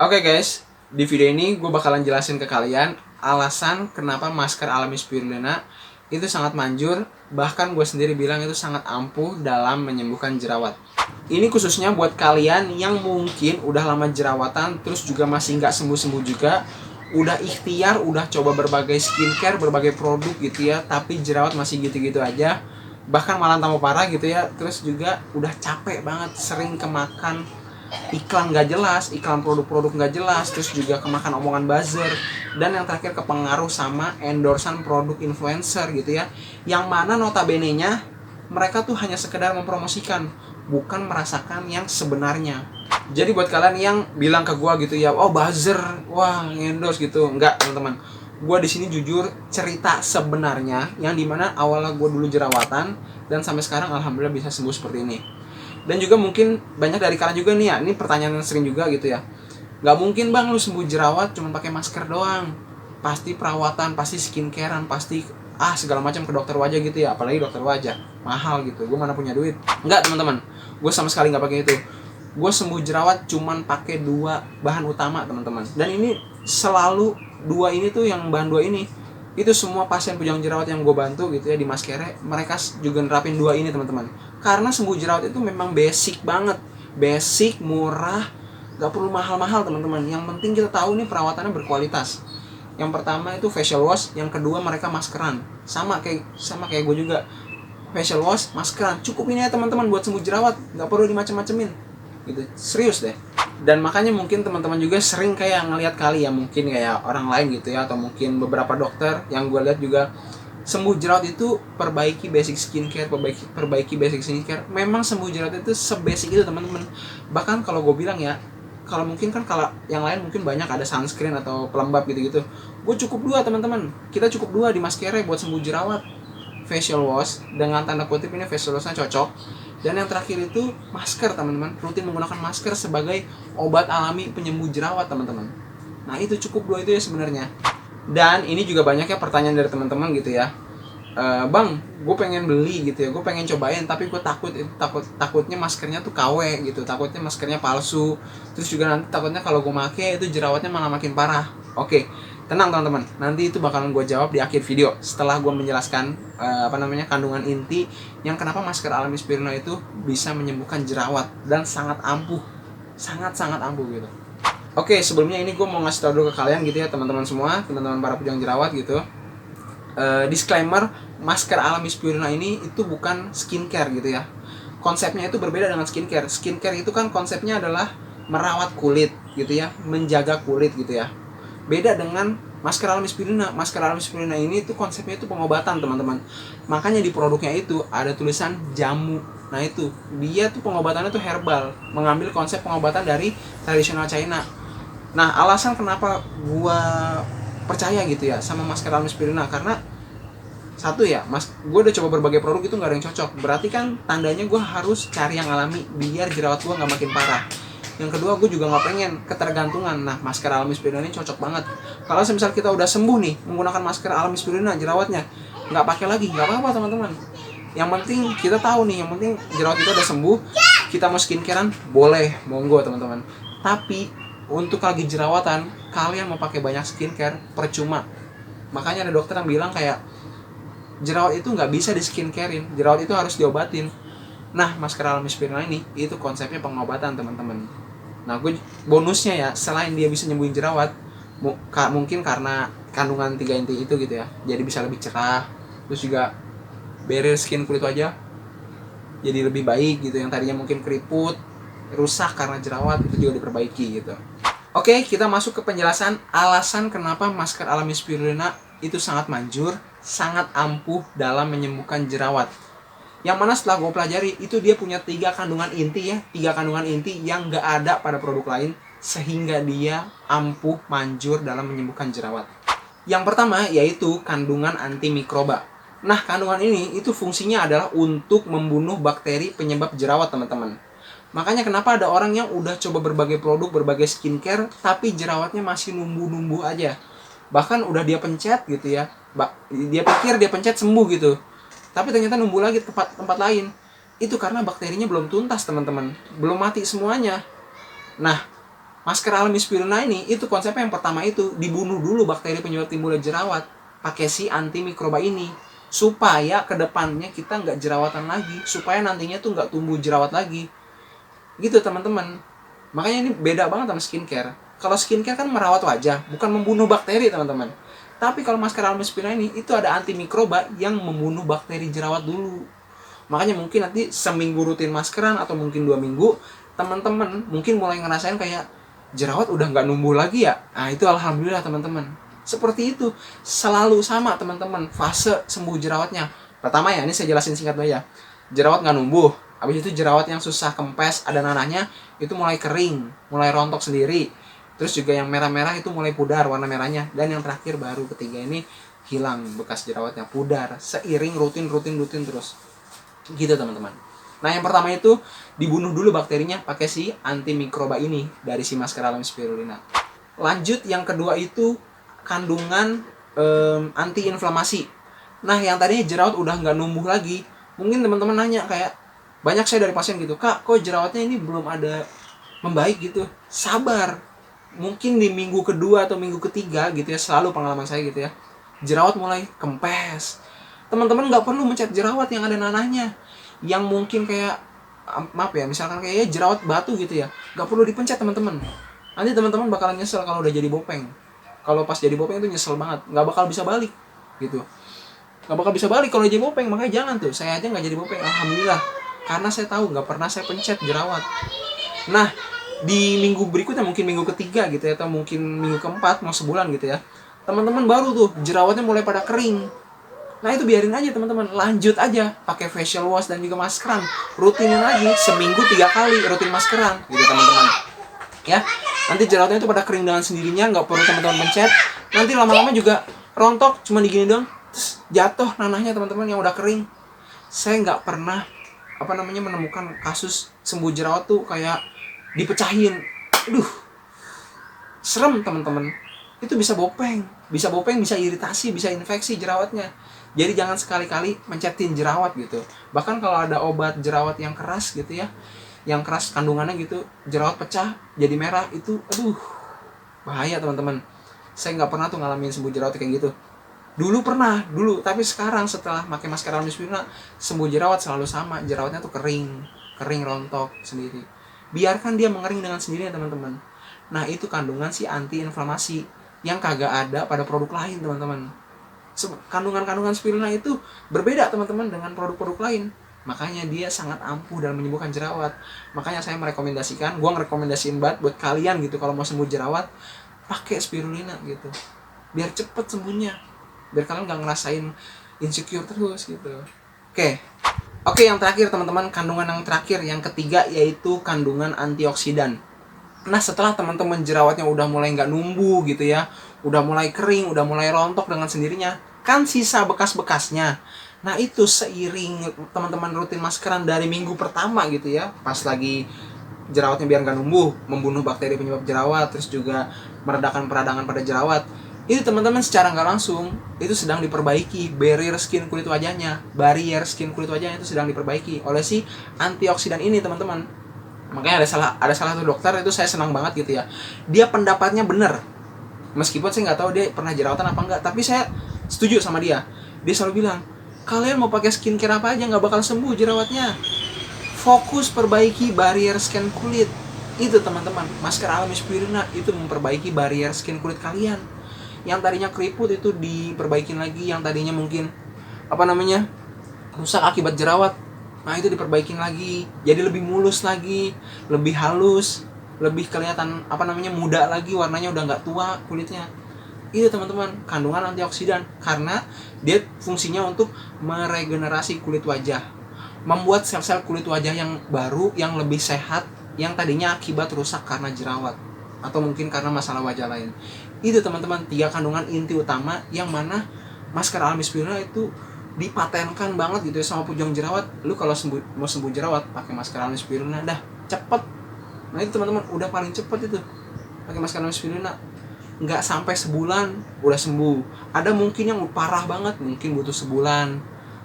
Oke guys, di video ini gue bakalan jelasin ke kalian alasan kenapa masker alami spirulina itu sangat manjur, bahkan gue sendiri bilang itu sangat ampuh dalam menyembuhkan jerawat. Ini khususnya buat kalian yang mungkin udah lama jerawatan, terus juga masih nggak sembuh-sembuh juga, udah ikhtiar, udah coba berbagai skincare, berbagai produk gitu ya, tapi jerawat masih gitu-gitu aja, bahkan malah tambah parah gitu ya, terus juga udah capek banget, sering kemakan iklan nggak jelas, iklan produk-produk nggak jelas, terus juga kemakan omongan buzzer, dan yang terakhir kepengaruh sama endorsan produk influencer gitu ya, yang mana notabene-nya mereka tuh hanya sekedar mempromosikan, bukan merasakan yang sebenarnya. Jadi buat kalian yang bilang ke gue gitu ya, oh buzzer, wah endorse gitu, enggak teman-teman. Gue di sini jujur cerita sebenarnya, yang dimana awalnya gue dulu jerawatan dan sampai sekarang alhamdulillah bisa sembuh seperti ini. Dan juga mungkin banyak dari kalian juga nih ya, ini pertanyaan yang sering juga gitu ya, nggak mungkin bang lu sembuh jerawat cuma pakai masker doang, pasti perawatan, pasti skincarean, pasti segala macam ke dokter wajah gitu ya, apalagi dokter wajah mahal gitu, gue mana punya duit. Nggak teman-teman, gue sama sekali nggak pakai itu. Gue sembuh jerawat cuman pakai dua bahan utama teman-teman, dan ini selalu dua ini tuh, yang bahan dua ini itu semua pasien pujang jerawat yang gue bantu gitu ya di Maskere, mereka juga nerapin dua ini teman-teman, karena sembuh jerawat itu memang basic banget, basic, murah, gak perlu mahal-mahal teman-teman. Yang penting kita tahu nih perawatannya berkualitas. Yang pertama itu facial wash, yang kedua mereka maskeran, sama kayak gue juga, facial wash, maskeran, cukup ini ya teman-teman buat sembuh jerawat, gak perlu dimacem-macemin gitu, serius deh. Dan makanya mungkin teman-teman juga sering kayak ngelihat kali ya, mungkin kayak orang lain gitu ya, atau mungkin beberapa dokter yang gue lihat juga sembuh jerawat itu perbaiki basic skincare, perbaiki basic skincare. Memang sembuh jerawat itu sebasic itu teman-teman. Bahkan kalau gue bilang ya, kalau mungkin kan kalau yang lain mungkin banyak ada sunscreen atau pelembab gitu-gitu, gue cukup dua teman-teman, kita cukup dua di Maskere buat sembuh jerawat. Facial wash, dengan tanda kutip ini facial washnya cocok, dan yang terakhir itu masker teman-teman, rutin menggunakan masker sebagai obat alami penyembuh jerawat teman-teman. Nah itu cukup dua itu ya sebenarnya. Dan ini juga banyak ya pertanyaan dari teman-teman gitu ya, bang gue pengen beli gitu ya, gue pengen cobain, tapi gue takutnya maskernya tuh KW gitu, takutnya maskernya palsu, terus juga nanti takutnya kalau gue make itu jerawatnya malah makin parah. Oke, tenang teman-teman, nanti itu bakalan gue jawab di akhir video setelah gue menjelaskan kandungan inti yang kenapa masker alami spirulina itu bisa menyembuhkan jerawat dan sangat ampuh, sangat ampuh gitu. Oke, sebelumnya ini gue mau ngasih tau dulu ke kalian gitu ya teman-teman semua, teman-teman para pejuang jerawat gitu. Disclaimer, masker alami spirulina ini itu bukan skincare gitu ya. Konsepnya itu berbeda dengan skincare. Skincare itu kan konsepnya adalah merawat kulit gitu ya, menjaga kulit gitu ya. Beda dengan masker alami spirulina. Masker alami spirulina ini tuh konsepnya itu pengobatan teman-teman. Makanya di produknya itu ada tulisan jamu. Nah itu, dia tuh pengobatannya tuh herbal, mengambil konsep pengobatan dari tradisional China. Nah alasan kenapa gua percaya gitu ya sama masker alami spirulina, karena satu ya, gue udah coba berbagai produk itu nggak ada yang cocok. Berarti kan tandanya gue harus cari yang alami biar jerawat gue nggak makin parah. Yang kedua, gue juga nggak pengen ketergantungan. Nah masker alami spirulina ini cocok banget. Kalau misal kita udah sembuh nih menggunakan masker alami spirulina, jerawatnya nggak pakai lagi, nggak apa-apa teman-teman. Yang penting kita tahu nih, yang penting jerawat kita udah sembuh, kita mau skincarean boleh, monggo teman-teman. Tapi untuk lagi jerawatan, kalian mau pakai banyak skincare percuma. Makanya ada dokter yang bilang kayak jerawat itu nggak bisa di skincarein, jerawat itu harus diobatin. Nah masker alami spirulina ini itu konsepnya pengobatan teman-teman. Nah gue bonusnya ya, selain dia bisa nyembuhin jerawat, mungkin karena kandungan 3 inti itu gitu ya, jadi bisa lebih cerah, terus juga barrier skin kulit wajah jadi lebih baik gitu, yang tadinya mungkin keriput, rusak karena jerawat, itu juga diperbaiki gitu. Oke, kita masuk ke penjelasan alasan kenapa masker alami spirulina itu sangat manjur, sangat ampuh dalam menyembuhkan jerawat. Yang mana setelah gue pelajari, itu dia punya 3 kandungan inti ya, 3 kandungan inti yang gak ada pada produk lain, sehingga dia ampuh manjur dalam menyembuhkan jerawat. Yang pertama yaitu kandungan antimikroba. Nah kandungan ini itu fungsinya adalah untuk membunuh bakteri penyebab jerawat teman-teman. Makanya kenapa ada orang yang udah coba berbagai produk, berbagai skincare, tapi jerawatnya masih numbuh-numbuh aja. Bahkan udah dia pencet gitu ya, dia pikir dia pencet sembuh gitu, tapi ternyata numbuh lagi tempat lain. Itu karena bakterinya belum tuntas teman-teman, belum mati semuanya. Nah Masker alami spirulina ini itu konsepnya yang pertama itu dibunuh dulu bakteri penyebab timbulnya jerawat pakai si antimikroba ini, supaya kedepannya kita nggak jerawatan lagi, supaya nantinya tuh nggak tumbuh jerawat lagi gitu teman-teman. Makanya ini beda banget sama skincare. Kalau skincare kan merawat wajah, bukan membunuh bakteri teman-teman. Tapi kalau masker alami spirulina ini itu ada antimikroba yang membunuh bakteri jerawat dulu. Makanya mungkin nanti seminggu rutin maskeran atau mungkin 2 minggu, teman-teman mungkin mulai ngerasain kayak jerawat udah nggak numbuh lagi ya. Nah itu alhamdulillah teman-teman. Seperti itu, selalu sama teman-teman fase sembuh jerawatnya. Pertama ya, ini saya jelasin singkat aja. Jerawat nggak numbuh, habis itu jerawat yang susah kempes, ada nanahnya, itu mulai kering, mulai rontok sendiri. Terus juga yang merah-merah itu mulai pudar warna merahnya. Dan yang terakhir baru ketiga ini hilang bekas jerawatnya, pudar seiring rutin terus. Gitu teman-teman. Nah yang pertama itu dibunuh dulu bakterinya pakai si antimikroba ini dari si masker alami spirulina. Lanjut yang kedua itu kandungan anti-inflamasi. Nah yang tadinya jerawat udah nggak numbuh lagi, mungkin teman-teman nanya kayak banyak saya dari pasien gitu, kak kok jerawatnya ini belum ada membaik gitu. Sabar, mungkin di minggu kedua atau minggu ketiga gitu ya, selalu pengalaman saya gitu ya, jerawat mulai kempes. Teman-teman nggak perlu mencet jerawat yang ada nanahnya, yang mungkin kayak maaf ya, misalkan kayak jerawat batu gitu ya, nggak perlu dipencet teman-teman. Nanti teman-teman bakalan nyesel kalau udah jadi bopeng. Kalau pas jadi bopeng itu nyesel banget, nggak bakal bisa balik gitu, nggak bakal bisa balik kalau jadi bopeng. Makanya jangan tuh, saya aja nggak jadi bopeng alhamdulillah, karena saya tahu nggak pernah saya pencet jerawat. Nah di minggu berikutnya, mungkin minggu ketiga gitu ya, atau mungkin minggu keempat mau sebulan gitu ya, teman-teman baru tuh jerawatnya mulai pada kering. Nah itu biarin aja teman-teman, lanjut aja pakai facial wash dan juga maskeran, rutinin lagi seminggu 3 kali rutin maskeran gitu teman-teman ya. Nanti jerawatnya itu pada kering dengan sendirinya, nggak perlu teman-teman pencet. Nanti lama-lama juga rontok, cuma digini doang terus jatuh nanahnya teman-teman yang udah kering. Saya nggak pernah menemukan kasus sembuh jerawat tuh kayak dipecahin. Aduh serem teman-teman, itu bisa bopeng, bisa iritasi, bisa infeksi jerawatnya. Jadi jangan sekali-kali mencetin jerawat gitu. Bahkan kalau ada obat jerawat yang keras gitu ya, yang keras kandungannya gitu, jerawat pecah jadi merah, itu aduh bahaya teman-teman. Saya nggak pernah tuh ngalamin sembuh jerawat kayak gitu. Dulu pernah, tapi sekarang setelah pakai masker alami spirulina, sembuh jerawat selalu sama, jerawatnya tuh kering rontok sendiri. Biarkan dia mengering dengan sendirinya teman-teman. Nah itu kandungan si anti-inflamasi yang kagak ada pada produk lain teman-teman. Kandungan spirulina itu berbeda teman-teman dengan produk-produk lain. Makanya dia sangat ampuh dalam menyembuhkan jerawat. Makanya saya merekomendasikan, gue ngerekomendasiin banget buat kalian gitu, kalau mau sembuh jerawat pakai spirulina gitu, biar cepet sembuhnya, biar kalian gak ngerasain insecure terus gitu. Oke, yang terakhir teman-teman, kandungan yang terakhir, yang ketiga, yaitu kandungan antioksidan. Nah setelah teman-teman jerawatnya udah mulai nggak numbuh gitu ya, udah mulai kering, udah mulai rontok dengan sendirinya, kan sisa bekas-bekasnya. Nah itu seiring teman-teman rutin maskeran dari minggu pertama gitu ya, pas lagi jerawatnya biar nggak numbuh, membunuh bakteri penyebab jerawat, terus juga meredakan peradangan pada jerawat, itu teman-teman secara nggak langsung itu sedang diperbaiki barrier skin kulit wajahnya itu sedang diperbaiki oleh si antioksidan ini teman-teman. Makanya ada salah satu dokter itu saya senang banget gitu ya, dia pendapatnya bener, meskipun saya nggak tahu dia pernah jerawatan apa enggak, tapi saya setuju sama dia. Dia selalu bilang, kalian mau pakai skincare apa aja nggak bakal sembuh jerawatnya, fokus perbaiki barrier skin kulit. Itu teman-teman, masker alami spirulina itu memperbaiki barrier skin kulit kalian. Yang tadinya keriput itu diperbaikin lagi, yang tadinya mungkin rusak akibat jerawat, nah itu diperbaikin lagi, jadi lebih mulus lagi, lebih halus, lebih kelihatan muda lagi, warnanya udah nggak tua kulitnya. Itu teman-teman, kandungan antioksidan, karena dia fungsinya untuk meregenerasi kulit wajah, membuat sel-sel kulit wajah yang baru, yang lebih sehat, yang tadinya akibat rusak karena jerawat atau mungkin karena masalah wajah lain. Itu teman-teman, 3 kandungan inti utama yang mana masker alami spirulina itu dipatenkan banget gitu ya sama pejuang jerawat. Lu kalau mau sembuh jerawat pakai masker alami spirulina dah cepet. Nah itu teman-teman, udah paling cepet itu pakai masker alami spirulina, nggak sampai sebulan udah sembuh. Ada mungkin yang parah banget, mungkin butuh sebulan,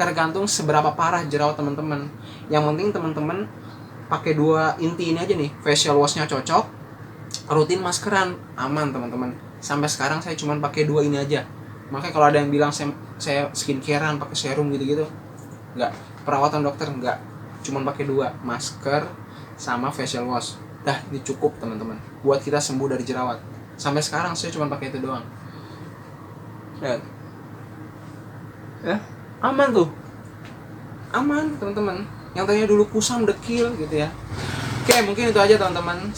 tergantung seberapa parah jerawat teman-teman. Yang penting teman-teman pakai 2 inti ini aja nih, facial washnya cocok, rutin maskeran, aman teman-teman. Sampai sekarang saya cuma pakai 2 ini aja. Makanya kalau ada yang bilang saya skincarean pakai serum gitu-gitu, enggak. Perawatan dokter enggak, cuma pakai 2, masker sama facial wash. Dah, ini cukup teman-teman buat kita sembuh dari jerawat. Sampai sekarang saya cuma pakai itu doang. Ya, aman tuh, aman teman-teman. Yang tadinya dulu kusam, dekil gitu ya. Oke, mungkin itu aja teman-teman,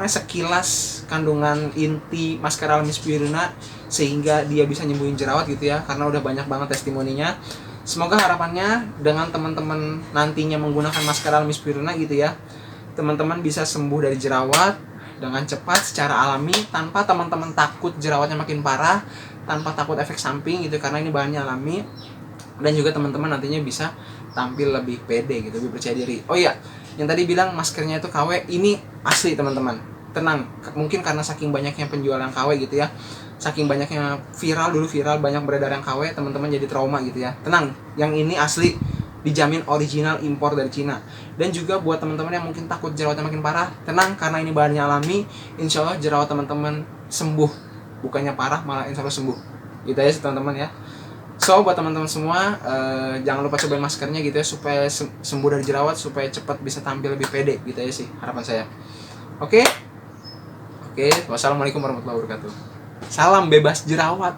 sekilas kandungan inti masker alami spirulina sehingga dia bisa nyembuhin jerawat gitu ya, karena udah banyak banget testimoninya. Semoga harapannya dengan teman-teman nantinya menggunakan masker alami spirulina gitu ya, teman-teman bisa sembuh dari jerawat dengan cepat secara alami, tanpa teman-teman takut jerawatnya makin parah, tanpa takut efek samping gitu, karena ini bahannya alami. Dan juga teman-teman nantinya bisa tampil lebih pede gitu, lebih percaya diri. Oh iya, yang tadi bilang maskernya itu KW, ini asli teman-teman. Tenang, mungkin karena saking banyaknya penjual yang KW gitu ya, saking banyaknya dulu viral banyak beredar yang KW, teman-teman jadi trauma gitu ya. Tenang, yang ini asli, dijamin original impor dari Cina. Dan juga buat teman-teman yang mungkin takut jerawatnya makin parah, tenang, karena ini bahannya alami, insya Allah jerawat teman-teman sembuh, bukannya parah, malah insya Allah sembuh. Gitu aja sih teman-teman ya. So buat teman-teman semua, jangan lupa cobain maskernya gitu ya, supaya sembuh dari jerawat, supaya cepat bisa tampil lebih pede gitu aja sih harapan saya. Oke, wassalamualaikum warahmatullahi wabarakatuh. Salam bebas jerawat.